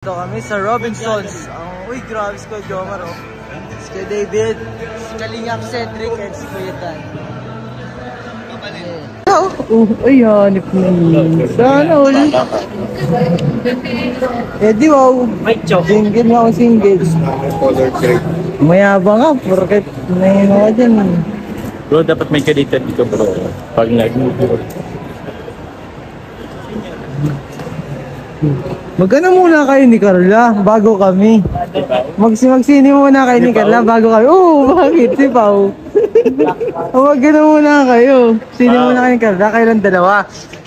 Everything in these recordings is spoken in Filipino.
Ito kami sa Robinsons. Uy, grabe si Kuya Jomar, oh. Si Kuya David, si Kalingap Cedric, and si Kuya Dan. Ay, hanip na yun. Sana ulit. Eh, di wow. Single na ako single. Mayabang ka, porket nahin ako dyan. Bro, dapat may kaditan dito, bro. Pag nag-move. Magano muna kayo ni Carla bago kami. Magsini muna kayo ni Carla bago kami. Oo, bakit? Si Pao. Magano muna kayo. Sini muna kayo ni Carla. Kayo lang dalawa.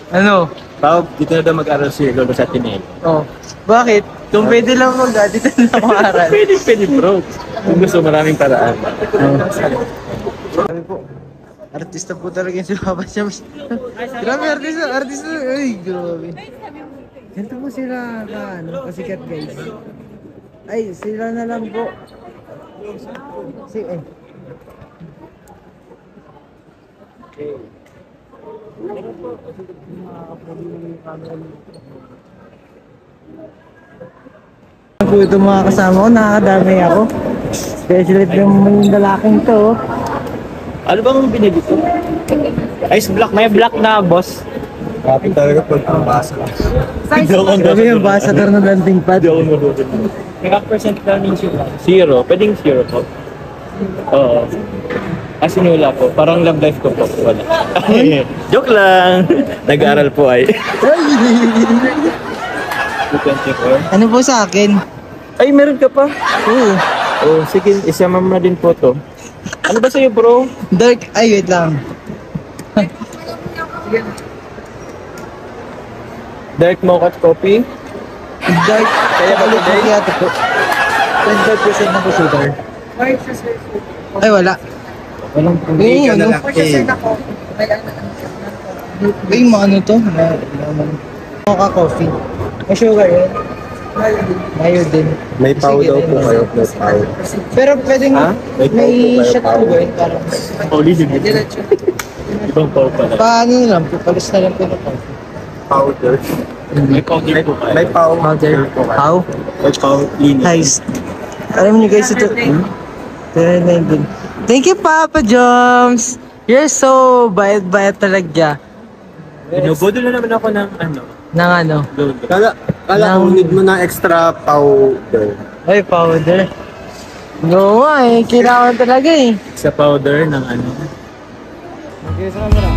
Ano? Pao, dito na daw mag-aral si Lolo sa Tinel. Oh. Bakit? Kung pwede lang dito na mag-aral. Pwede bro. Kung gusto, maraming paraan. Sabi po, artista po talaga yung si Papa Shams. Grabe, artista. Ay, grabe. Ganito po sila kasikat guys. Ay, sila na lang po. Po ito mga kasama ko, nakakadami ako. Especially yung lalaking to. Ano bang binili ko? Ice block, may block na boss. Kapit talaga pag pambasa. Grabe yung ambassador ng landing pad. May percent lang yung zero. Pwedeng zero po. Oo. Kasi wala po. Parang love life ko po. Wala. Joke lang. Nag-aaral po ay. Ano po sa akin? Ay, meron ka pa? Oo. Oh, sige. Isama mo na din po to. Ano ba sa'yo bro? Dark, ay wait lang. Dark mocha coffee? Dark, kaya ba today? Kaya ito po. 25% na po sugar. Ay wala. Walang Ay, ano? Ay, ano to? Mocha coffee. May sugar yun. Mayo din. May pau daw po kayo. May pau. Pero pwedeng may pau po kayo, shot pau. po ba yun? Parang ibang power pala. paano na lang po? Palis na lang po na coffee. Powder. May powder po kayo. May pau. Powder. How? May powder clean. Guys, alam niyo guys ito. Thank you Papa Joms. You're so bait talaga. Binubodo na naman ako ng ano. Nang ano? Load. Kala ko need mo ng extra powder. Ay, powder. No nga eh, kailangan talaga eh. Sa powder ng ano. Okay, sa camera.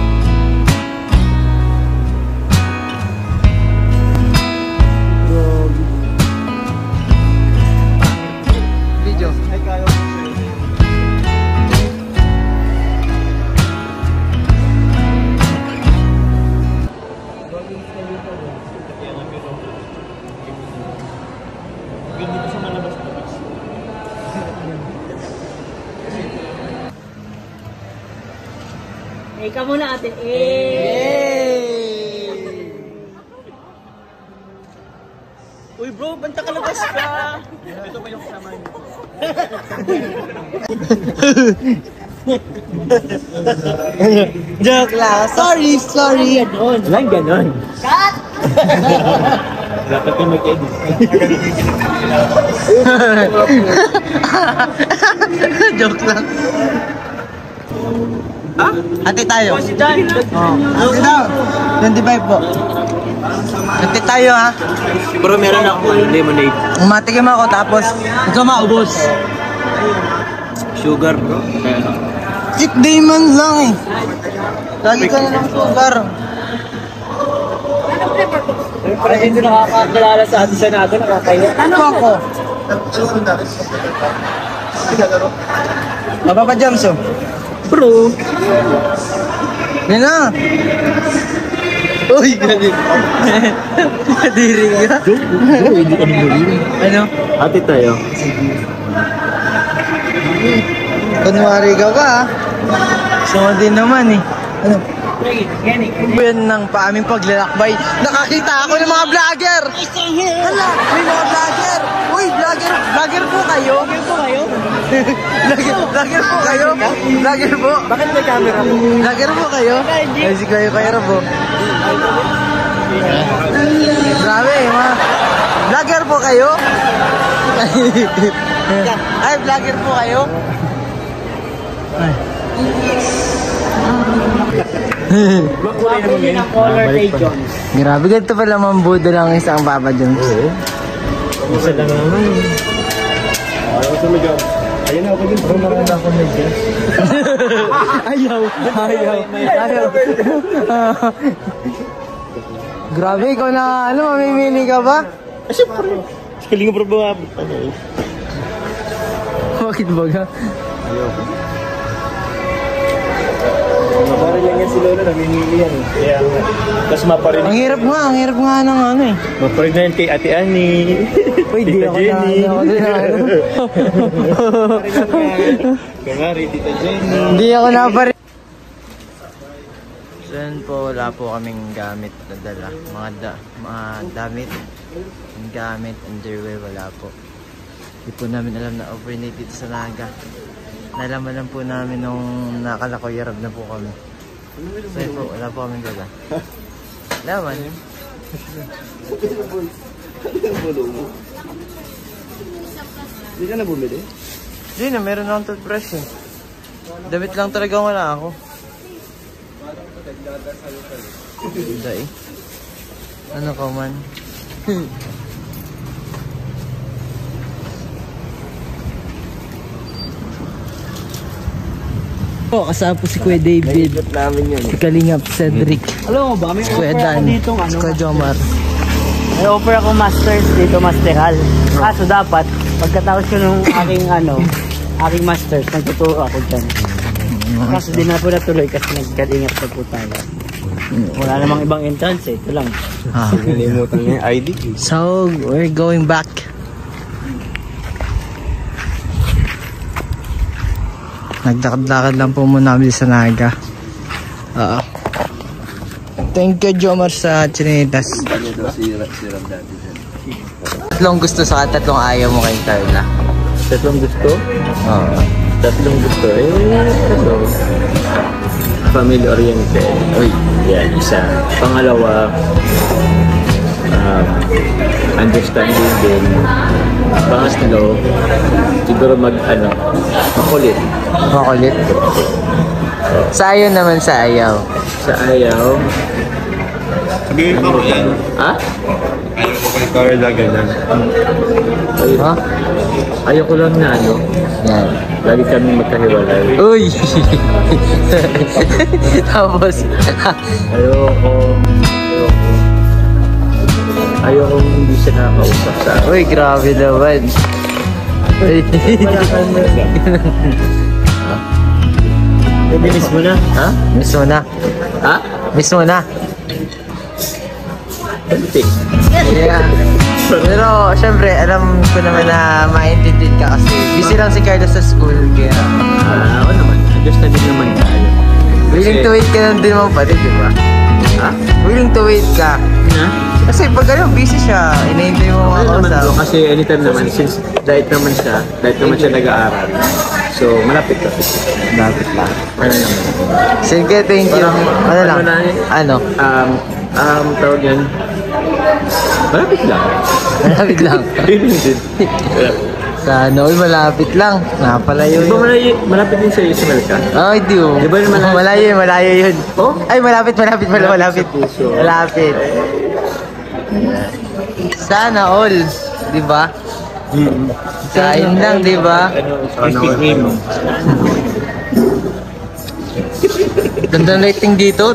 Video. Ay, kaya ko sa'yo. Ikaw muna ate. Uy bro, banta ka labas ka! Ito ba yung kasama niyo? Joke lang. Sorry. Walang ganon. Cut! Dapat yung mag-edit. Joke lang. Ha? Hati tayo. Si Dan! Hati daw. 25 po. Hati tayo ha. Bro, meron ako lemonade. Umatikim ako tapos ikaw maubos. Sugar bro. Cheat day man lang eh. Lagi ka na ng sugar. Parang hindi nakakakilala sa atin siya natin, nakakaya. Ano ako? Papa Jams oh. Bro! Yan na. Uy, ganun. Kadiri ka. Bro, hindi ka nang Ano? Ate tayo. Kunwari ka ba ha? Gusto mo din naman eh. Ano? Yan ng paaming paglalakbay. Nakakita ako ng mga vlogger! Hala, may mga vlogger! Uy, vlogger po kayo? Vlogger po kayo? Vlogger po? Bakit may camera mo? Vlogger po kayo? Ay, si kayo Rabo. Grabe, mga Vlogger po kayo? Ay, vlogger po kayo? Ay. Makulay ng color kay Jones. Grabe, ganito pala mambudo lang isang Papa Jones. Oo. Isa lang naman. Ayaw sa medyo. Ayun na ako din. Meron ako medyo. Ayaw. Grabe, ikaw na ano, mamimili ka ba? Siyempre. Kaling mo ba ano eh. Bakit baga? Ayoko. Mabari lang yan si Lola, namimili yan eh. Kaya nga. Tapos maparinig. Ang hirap nga ng ano eh. Maparinig na yan kay Ate Ani. Uy, di Tita ako Jenny. na ako din ano. Kumari, Tita Jenny. Hindi ako napari. So yun po, wala po kaming gamit na dala. Mga damit, yung gamit, underwear, wala po. Hindi po namin alam na overnight dito sa Naga. Nalaman lang po namin nung nakalakoyarab na po kami. So yun po, wala po kaming dala. Laman. Hindi ka na bumili? Hindi na, meron akong toothbrush eh. Damit lang talaga wala ako. Ganda eh. Ano ka man? Kasama po si Kuya David. Namin yun. Si Kalingap Cedric. Alam mo ba, may Si Kuya offer ako Dan. dito, Si Kuya Jomar. May offer ako masters dito, masteral. Kaso dapat, pagkatapos ko nung aking masters, nagtuturo ako dyan. Kaso di na po natuloy kasi nagkalingap na po tayo. Wala namang ibang entrance eh, ito lang. Nalimutan niya yung ID. So, we're going back. Nagdakad-lakad lang po muna kami sa Naga. Thank you, Jomar, sa chinitas. Tatlong gusto sa tatlong ayaw mo kay Carla. Tatlong gusto? Oo. Tatlong gusto eh. Ano? Family oriented. Uy. Yan, isa. Pangalawa, understanding din. Pangatlo, siguro makulit. Makulit. Sa ayaw naman sa ayaw. Sa ayaw, Sabihin ko yan. ha? Ayaw ko kay Carla, ganyan. Ha? Ayaw ko lang na Yan. lagi kami magkahiwalay. Uy! Tapos, Ayoko hindi siya nakakausap sa akin. uy, grabe naman. Uy. Miss mo na? Ha? Miss mo na. Ha? Miss mo na. Pati. Yeah. Pero, syempre, alam ko naman na maintindihan ka kasi busy lang si Carlos sa school. Kaya, Oo naman. Understanding naman tayo. willing to wait ka lang din naman pati, di ba? Ha? Willing to wait ka. Na? Kasi pag busy siya, inahintay mo mga Ano naman bro, kausap. kasi anytime naman, since diet naman siya nag-aaral. So, malapit ka. Lapit lang. Ano naman? Sige, thank you. Ano lang? Ano na eh? Ano? Tawag yan. Malapit lang. Malapit lang. Yun din. Sana, uy, malapit lang. Napalayo Di ba yun. malapit din sa'yo sa Malka? Ay, di oh. Di ba naman Malayo yun. Oh? Ay, malapit. Malapit sa puso. Malapit. Sana all, di ba? Kain lang, di ba? Krispy Kreme. Gandang lighting dito.